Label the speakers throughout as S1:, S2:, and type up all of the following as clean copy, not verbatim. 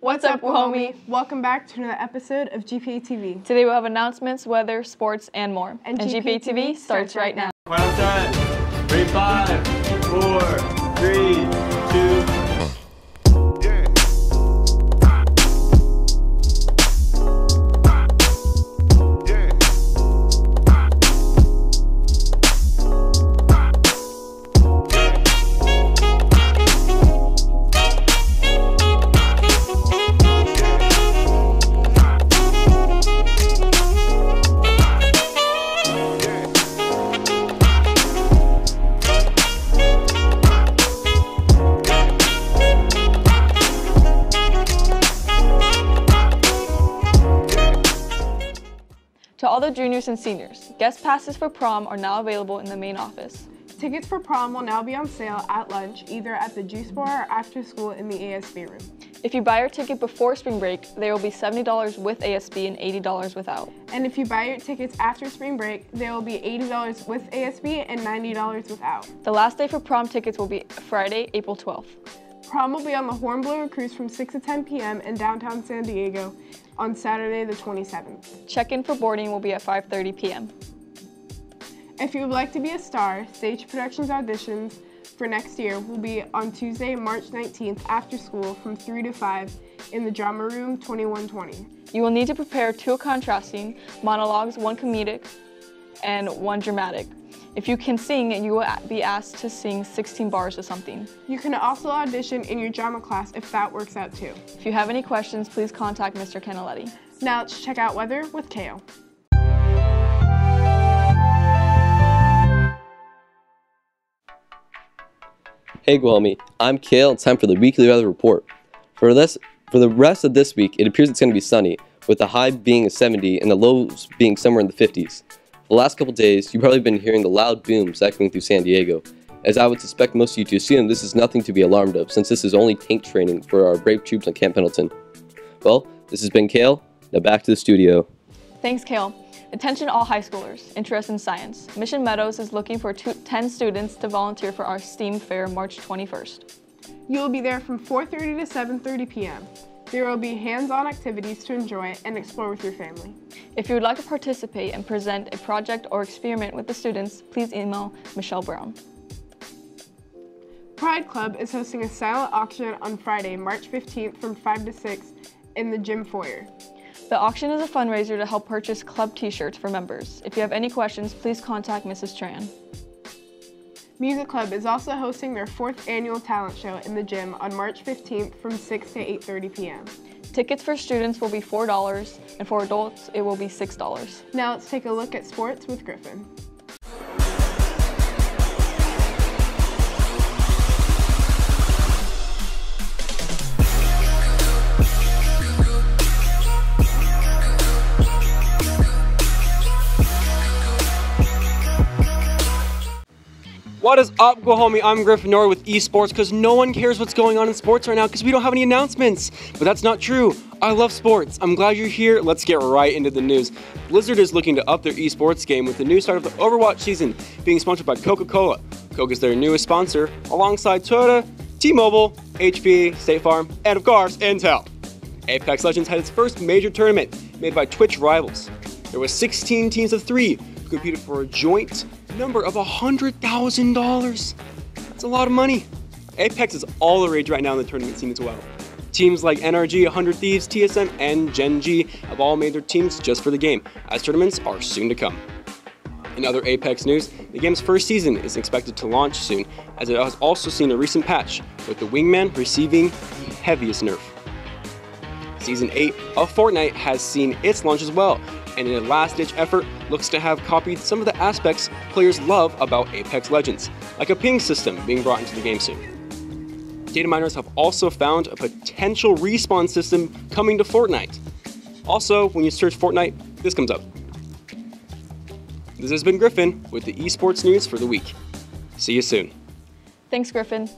S1: What's up, homie?
S2: Welcome back to another episode of GPATV.
S1: Today we'll have announcements, weather, sports, and more.
S2: And
S1: GPATV starts right now.
S3: Final time. Ready, 5, 4, 3, 2.
S1: To all the juniors and seniors, guest passes for prom are now available in the main office.
S2: Tickets for prom will now be on sale at lunch, either at the juice bar or after school in the ASB room.
S1: If you buy your ticket before spring break, they will be $70 with ASB and $80 without.
S2: And if you buy your tickets after spring break, they will be $80 with ASB and $90 without.
S1: The last day for prom tickets will be Friday, April 12th.
S2: Prom will be on the Hornblower Cruise from 6 to 10 p.m. in downtown San Diego on Saturday the 27th.
S1: Check-in for boarding will be at 5:30 p.m.
S2: If you would like to be a star, Stage Productions auditions for next year will be on Tuesday, March 19th after school from 3 to 5 in the Drama Room 2120.
S1: You will need to prepare 2 contrasting monologues, 1 comedic, and 1 dramatic. If you can sing, you will be asked to sing 16 bars or something.
S2: You can also audition in your drama class if that works out too.
S1: If you have any questions, please contact Mr. Canaletti.
S2: Now let's check out weather with Kale.
S4: Hey Guelmi, I'm Kale. It's time for the weekly weather report. For the rest of this week, it appears it's going to be sunny, with the high being a 70 and the lows being somewhere in the 50s. The last couple days, you've probably been hearing the loud booms echoing through San Diego. As I would suspect most of you to assume, this is nothing to be alarmed of, since this is only tank training for our brave troops on Camp Pendleton. Well, this has been Kale. Now back to the studio.
S1: Thanks, Kale. Attention all high schoolers interested in science. Mission Meadows is looking for 10 students to volunteer for our STEAM fair March 21st.
S2: You will be there from 4:30 to 7:30 p.m. There will be hands-on activities to enjoy and explore with your family.
S1: If you would like to participate and present a project or experiment with the students, please email Michelle Brown.
S2: Pride Club is hosting a silent auction on Friday, March 15th from 5 to 6 in the gym foyer.
S1: The auction is a fundraiser to help purchase club t-shirts for members. If you have any questions, please contact Mrs. Tran.
S2: Music Club is also hosting their 4th annual talent show in the gym on March 15th from 6 to 8:30 p.m.
S1: Tickets for students will be $4 and for adults it will be $6.
S2: Now let's take a look at sports with Griffin.
S3: What is up, go homie? I'm Griffin Nor with esports, because no one cares what's going on in sports right now because we don't have any announcements. But that's not true. I love sports. I'm glad you're here. Let's get right into the news. Blizzard is looking to up their esports game with the new start of the Overwatch season being sponsored by Coca-Cola. Coke is their newest sponsor, alongside Toyota, T-Mobile, HP, State Farm, and of course, Intel. Apex Legends had its first major tournament made by Twitch rivals. There were 16 teams of 3 who competed for a joint number of $100,000. That's a lot of money. Apex is all the rage right now in the tournament scene as well. Teams like NRG, 100 Thieves, TSM, and Gen G have all made their teams just for the game, as tournaments are soon to come. In other Apex news, the game's first season is expected to launch soon, as it has also seen a recent patch, with the Wingman receiving the heaviest nerf. Season 8 of Fortnite has seen its launch as well, and in a last-ditch effort, looks to have copied some of the aspects players love about Apex Legends, like a ping system being brought into the game soon. Data miners have also found a potential respawn system coming to Fortnite. Also, when you search Fortnite, this comes up. This has been Griffin with the esports news for the week. See you soon.
S1: Thanks, Griffin.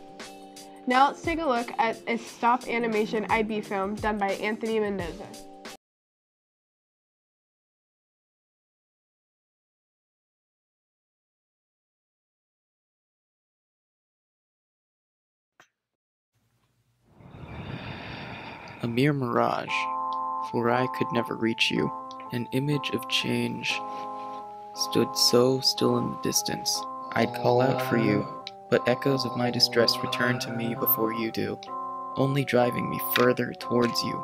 S2: Now let's take a look at a stop animation IB film done by Anthony Mendoza.
S5: a mere mirage, for I could never reach you. An image of change stood so still in the distance. I'd call out for you, but echoes of my distress return to me before you do, only driving me further towards you.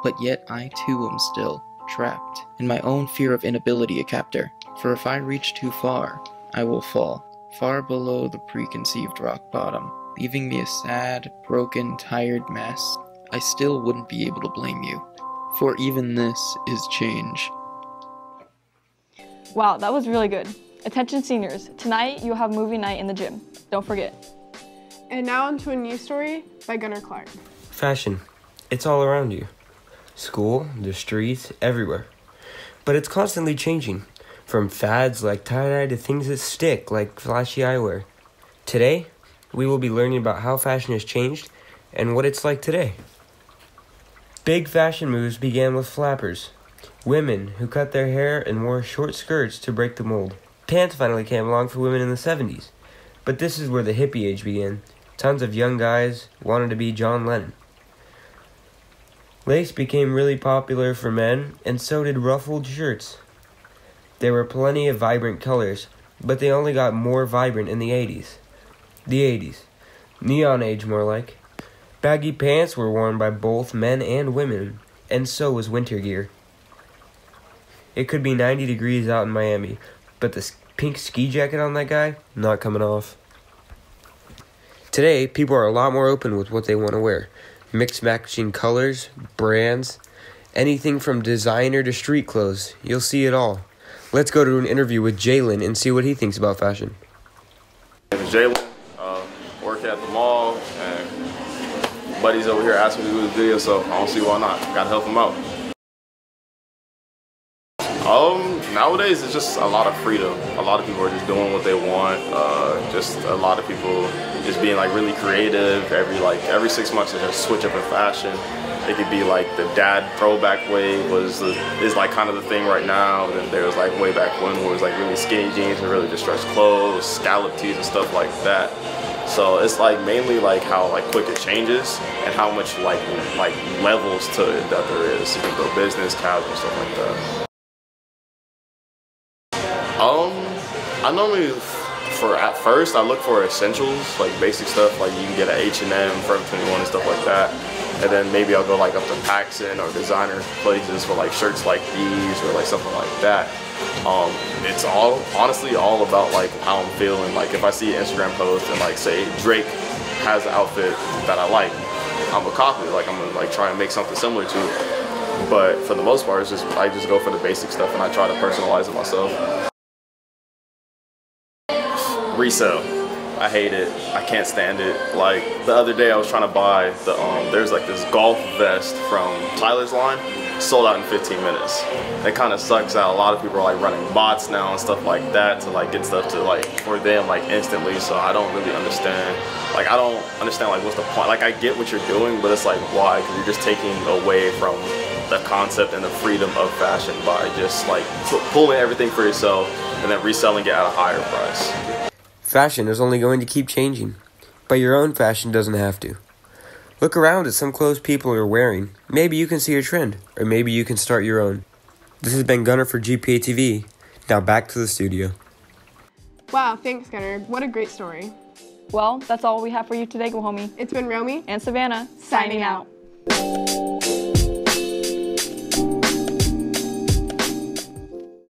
S5: But yet I too am still trapped in my own fear of inability a captor, for if I reach too far, I will fall far below the preconceived rock bottom, leaving me a sad, broken, tired mess. I still wouldn't be able to blame you, for even this is change.
S1: Wow, that was really good. Attention seniors, tonight you'll have movie night in the gym. Don't forget.
S2: And now onto a news story by Gunnar Clark.
S3: Fashion. It's all around you. School, the streets, everywhere. But it's constantly changing. From fads like tie-dye to things that stick like flashy eyewear. Today, we will be learning about how fashion has changed and what it's like today. Big fashion moves began with flappers. Women who cut their hair and wore short skirts to break the mold. Pants finally came along for women in the 70s. But this is where the hippie age began. Tons of young guys wanted to be John Lennon. Lace became really popular for men, and so did ruffled shirts. There were plenty of vibrant colors, but they only got more vibrant in the 80s. The 80s. Neon age, more like. Baggy pants were worn by both men and women, and so was winter gear. It could be 90 degrees out in Miami, but the pink ski jacket on that guy, not coming off. Today, people are a lot more open with what they want to wear. Mixed matching colors, brands, anything from designer to street clothes. You'll see it all. Let's go to an interview with Jalen and see what he thinks about fashion.
S6: My name is Jalen. Work at the mall, and buddy's over here asking me to do the video, so I don't see why not. Gotta help him out. Nowadays it's just a lot of freedom. A lot of people are just doing what they want. Just a lot of people just being like really creative. Every 6 months they just switch up in fashion. It could be like the dad throwback wave is like kind of the thing right now. Then there's like way back when where it was like really skinny jeans and really distressed clothes, scallop tees and stuff like that. So it's like mainly like how like quick it changes and how much like levels to it that there is. You can go business, casual, stuff like that. I normally, at first, I look for essentials, like basic stuff, like you can get at H&M, Forever 21 and stuff like that. And then maybe I'll go like up to Paxson or designer places for like shirts like these or like something like that. It's honestly all about like how I'm feeling. Like if I see an Instagram post and like say Drake has an outfit that I like, I'm gonna copy it. Like I'm gonna like try and make something similar to it. But for the most part, I just go for the basic stuff and I try to personalize it myself. Resale. I hate it. I can't stand it. Like the other day I was trying to buy there's like this golf vest from Tyler's line, sold out in 15 minutes. It kind of sucks that a lot of people are like running bots now and stuff like that to like get stuff to like for them like instantly. So I don't really understand. Like I don't understand like what's the point. Like I get what you're doing, but it's like why? Because you're just taking away from the concept and the freedom of fashion by just like pulling everything for yourself and then reselling it at a higher price.
S3: Fashion is only going to keep changing, but your own fashion doesn't have to. Look around at some clothes people are wearing. Maybe you can see a trend, or maybe you can start your own. This has been Gunnar for GPATV. Now back to the studio.
S2: Wow, thanks Gunnar. What a great story.
S1: Well, that's all we have for you today, Go Homie.
S2: It's been Romy
S1: And Savannah, signing out.